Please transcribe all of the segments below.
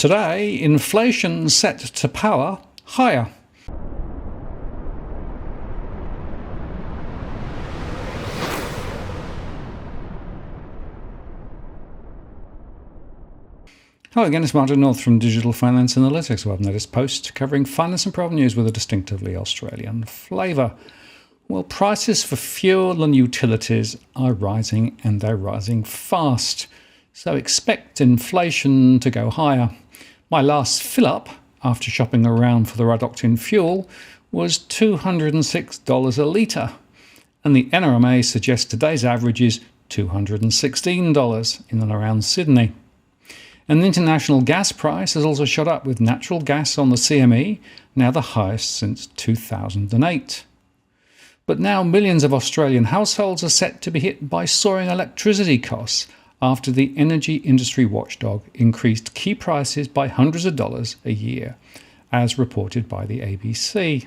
Today, inflation set to power higher. Hello again, it's Martin North from Digital Finance Analytics. Well, I've noticed post covering finance and problem news with a distinctively Australian flavour. Well, prices for fuel and utilities are rising, and they're rising fast. So expect inflation to go higher. My last fill-up, after shopping around for the right octane fuel, was $206 a litre. And the NRMA suggests today's average is $216 in and around Sydney. And the international gas price has also shot up, with natural gas on the CME now the highest since 2008. But now millions of Australian households are set to be hit by soaring electricity costs after the energy industry watchdog increased key prices by hundreds of dollars a year, as reported by the ABC.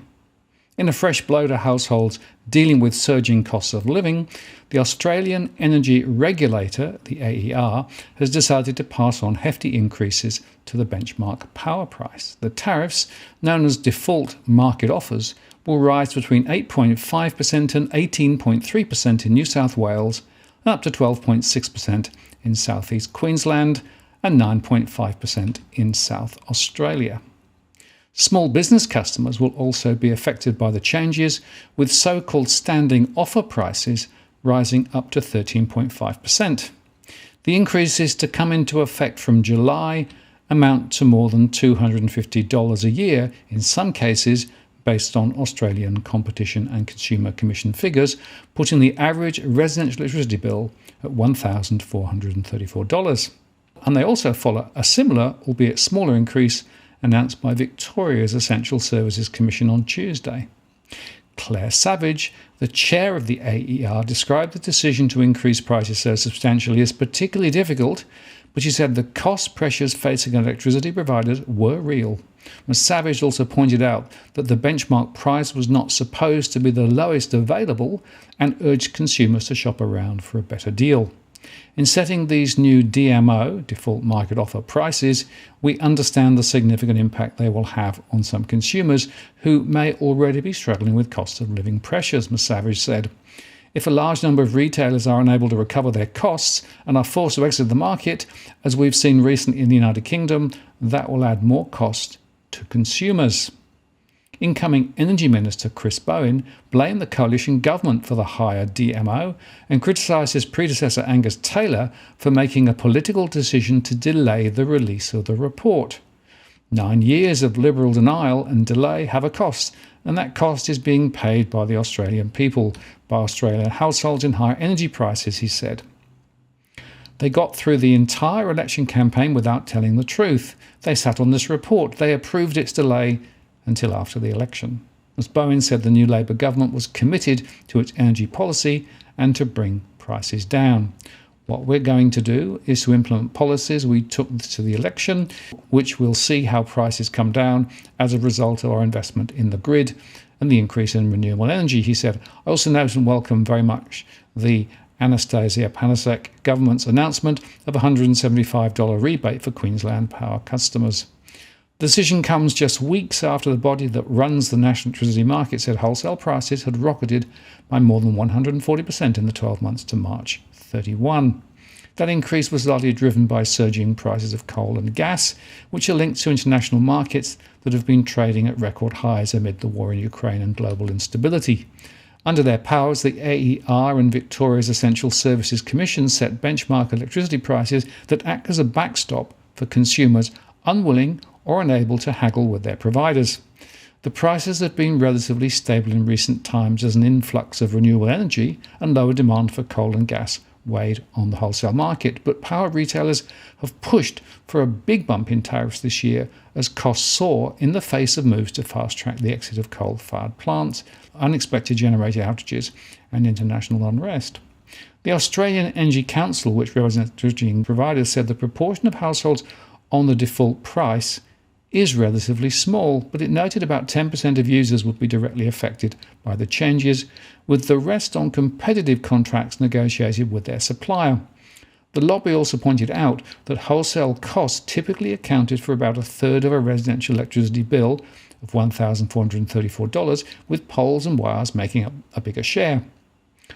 In a fresh blow to households dealing with surging costs of living, the Australian Energy Regulator, the AER, has decided to pass on hefty increases to the benchmark power price. The tariffs, known as default market offers, will rise between 8.5% and 18.3% in New South Wales and up to 12.6% in South East Queensland and 9.5% in South Australia. Small business customers will also be affected by the changes, with so-called standing offer prices rising up to 13.5%. The increases to come into effect from July amount to more than $250 a year in some cases, based on Australian Competition and Consumer Commission figures, putting the average residential electricity bill at $1,434. And they also follow a similar, albeit smaller, increase announced by Victoria's Essential Services Commission on Tuesday. Claire Savage, the chair of the AER, described the decision to increase prices so substantially as particularly difficult, but she said the cost pressures facing electricity providers were real. Ms. Savage also pointed out that the benchmark price was not supposed to be the lowest available and urged consumers to shop around for a better deal. In setting these new DMO, default market offer prices, we understand the significant impact they will have on some consumers who may already be struggling with cost of living pressures, Ms. Savage said. If a large number of retailers are unable to recover their costs and are forced to exit the market, as we've seen recently in the United Kingdom, that will add more cost to consumers. Incoming Energy Minister Chris Bowen blamed the coalition government for the higher DMO and criticised his predecessor Angus Taylor for making a political decision to delay the release of the report. 9 years of Liberal denial and delay have a cost, and that cost is being paid by the Australian people, by Australian households in higher energy prices, he said. They got through the entire election campaign without telling the truth. They sat on this report. They approved its delay until after the election. As Bowen said, the new Labor government was committed to its energy policy and to bring prices down. What we're going to do is to implement policies we took to the election, which will see how prices come down as a result of our investment in the grid and the increase in renewable energy, he said. I also note and welcome very much the Anastasia Palaszczuk government's announcement of a $175 rebate for Queensland Power customers. The decision comes just weeks after the body that runs the national electricity market said wholesale prices had rocketed by more than 140% in the 12 months to March 31. That increase was largely driven by surging prices of coal and gas, which are linked to international markets that have been trading at record highs amid the war in Ukraine and global instability. Under their powers, the AER and Victoria's Essential Services Commission set benchmark electricity prices that act as a backstop for consumers unwilling or unable to haggle with their providers. The prices have been relatively stable in recent times as an influx of renewable energy and lower demand for coal and gas weighed on the wholesale market, but power retailers have pushed for a big bump in tariffs this year as costs soar in the face of moves to fast-track the exit of coal-fired plants, unexpected generator outages and international unrest. The Australian Energy Council, which represents electricity providers, said the proportion of households on the default price is relatively small, but it noted about 10% of users would be directly affected by the changes, with the rest on competitive contracts negotiated with their supplier. The lobby also pointed out that wholesale costs typically accounted for about a third of a residential electricity bill of $1,434, with poles and wires making up a bigger share.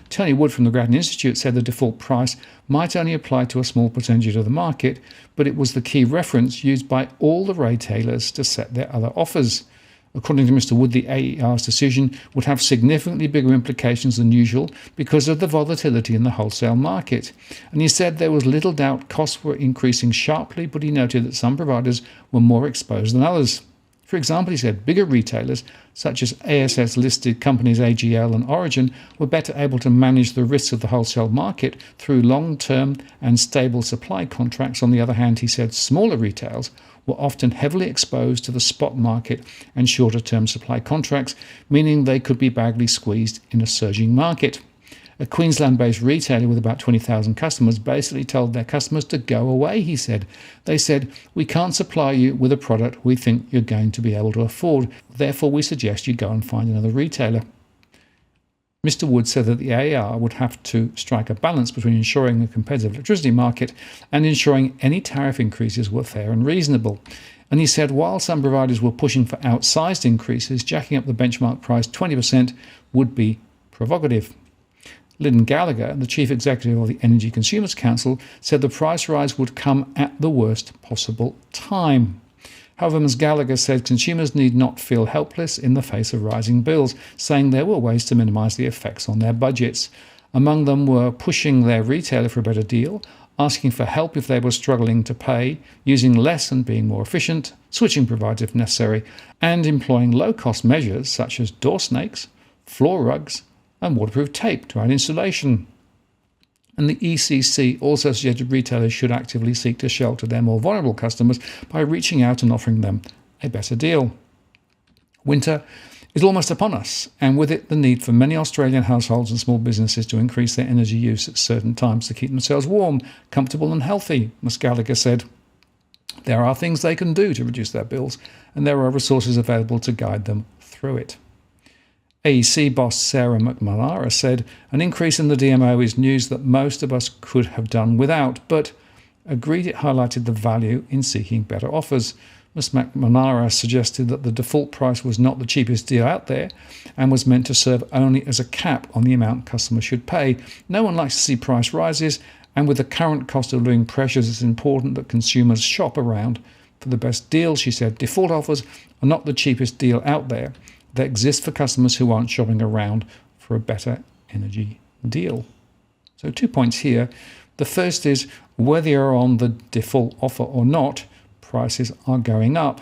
Tony Wood from the Grattan Institute said the default price might only apply to a small percentage of the market, but it was the key reference used by all the retailers to set their other offers. According to Mr. Wood, the AER's decision would have significantly bigger implications than usual because of the volatility in the wholesale market. And he said there was little doubt costs were increasing sharply, but he noted that some providers were more exposed than others. For example, he said bigger retailers, such as ASS-listed companies AGL and Origin, were better able to manage the risks of the wholesale market through long-term and stable supply contracts. On the other hand, he said smaller retailers were often heavily exposed to the spot market and shorter-term supply contracts, meaning they could be badly squeezed in a surging market. A Queensland-based retailer with about 20,000 customers basically told their customers to go away, he said. They said, "We can't supply you with a product we think you're going to be able to afford. Therefore, we suggest you go and find another retailer." Mr. Wood said that the AER would have to strike a balance between ensuring a competitive electricity market and ensuring any tariff increases were fair and reasonable. And he said while some providers were pushing for outsized increases, jacking up the benchmark price 20% would be provocative. Lynn Gallagher, the chief executive of the Energy Consumers Council, said the price rise would come at the worst possible time. However, Ms. Gallagher said consumers need not feel helpless in the face of rising bills, saying there were ways to minimise the effects on their budgets. Among them were pushing their retailer for a better deal, asking for help if they were struggling to pay, using less and being more efficient, switching providers if necessary, and employing low-cost measures such as door snakes, floor rugs, and waterproof tape to add insulation. And the ECC also suggested retailers should actively seek to shelter their more vulnerable customers by reaching out and offering them a better deal. Winter is almost upon us, and with it the need for many Australian households and small businesses to increase their energy use at certain times to keep themselves warm, comfortable and healthy, Ms. Gallagher said. There are things they can do to reduce their bills, and there are resources available to guide them through it. AEC boss Sarah McNamara said, "An increase in the DMO is news that most of us could have done without, but agreed it highlighted the value in seeking better offers." Ms. McNamara suggested that the default price was not the cheapest deal out there and was meant to serve only as a cap on the amount customers should pay. No one likes to see price rises, and with the current cost of living pressures, it's important that consumers shop around for the best deal, she said. Default offers are not the cheapest deal out there. They exist for customers who aren't shopping around for a better energy deal. So 2 points here. The first is whether you're on the default offer or not, prices are going up.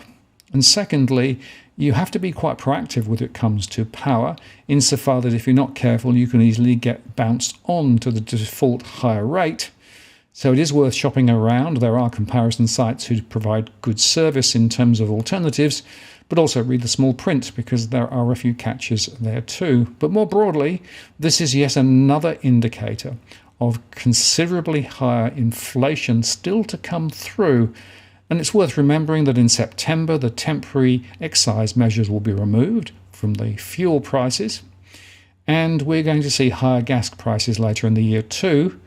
And secondly, you have to be quite proactive when it comes to power, insofar that if you're not careful, you can easily get bounced on to the default higher rate. So it is worth shopping around. There are comparison sites who provide good service in terms of alternatives, but also read the small print because there are a few catches there too. But more broadly, this is yet another indicator of considerably higher inflation still to come through. And it's worth remembering that in September, the temporary excise measures will be removed from the fuel prices, and we're going to see higher gas prices later in the year too.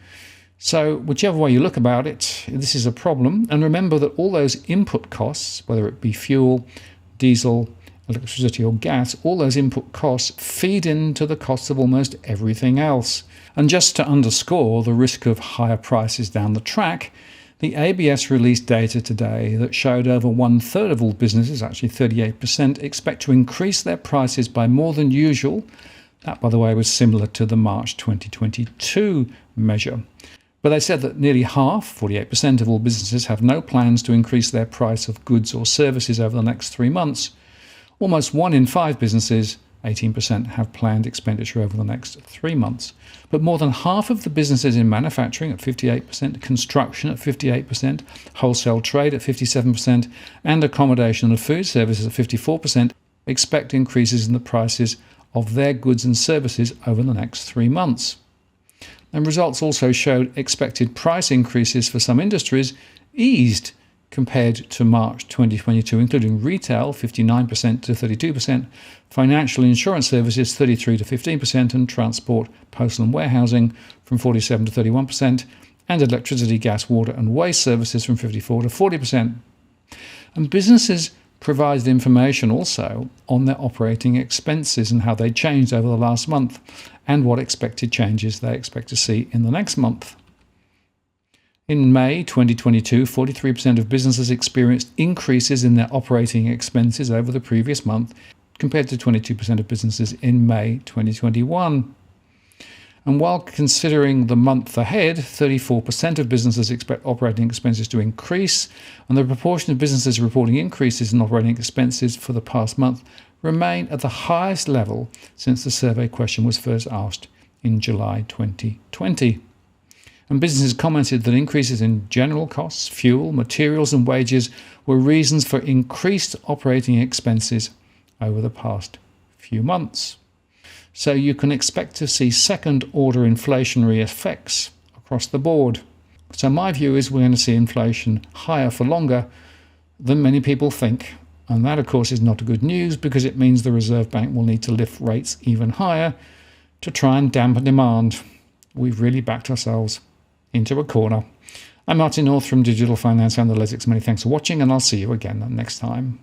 So whichever way you look about it, this is a problem. And remember that all those input costs, whether it be fuel, diesel, electricity or gas, all those input costs feed into the cost of almost everything else. And just to underscore the risk of higher prices down the track, the ABS released data today that showed over 1/3 of all businesses, actually 38%, expect to increase their prices by more than usual. That, by the way, was similar to the March 2022 measure. But they said that nearly half, 48% of all businesses, have no plans to increase their price of goods or services over the next 3 months. Almost 1 in 5 businesses, 18%, have planned expenditure over the next 3 months. But more than half of the businesses in manufacturing at 58%, construction at 58%, wholesale trade at 57%, and accommodation and food services at 54% expect increases in the prices of their goods and services over the next 3 months. And results also showed expected price increases for some industries eased compared to March 2022, including retail 59% to 32%, financial insurance services 33% to 15%, and transport, postal and warehousing from 47% to 31%, and electricity, gas, water and waste services from 54 to 40%. And businesses provided information also on their operating expenses and how they changed over the last month and what expected changes they expect to see in the next month. In May 2022, 43% of businesses experienced increases in their operating expenses over the previous month, compared to 22% of businesses in May 2021. And while considering the month ahead, 34% of businesses expect operating expenses to increase, and the proportion of businesses reporting increases in operating expenses for the past month remain at the highest level since the survey question was first asked in July 2020. And businesses commented that increases in general costs, fuel, materials and wages were reasons for increased operating expenses over the past few months. So you can expect to see second-order inflationary effects across the board. So my view is we're going to see inflation higher for longer than many people think. And that, of course, is not good news because it means the Reserve Bank will need to lift rates even higher to try and dampen demand. We've really backed ourselves into a corner. I'm Martin North from Digital Finance Analytics. Many thanks for watching, and I'll see you again next time.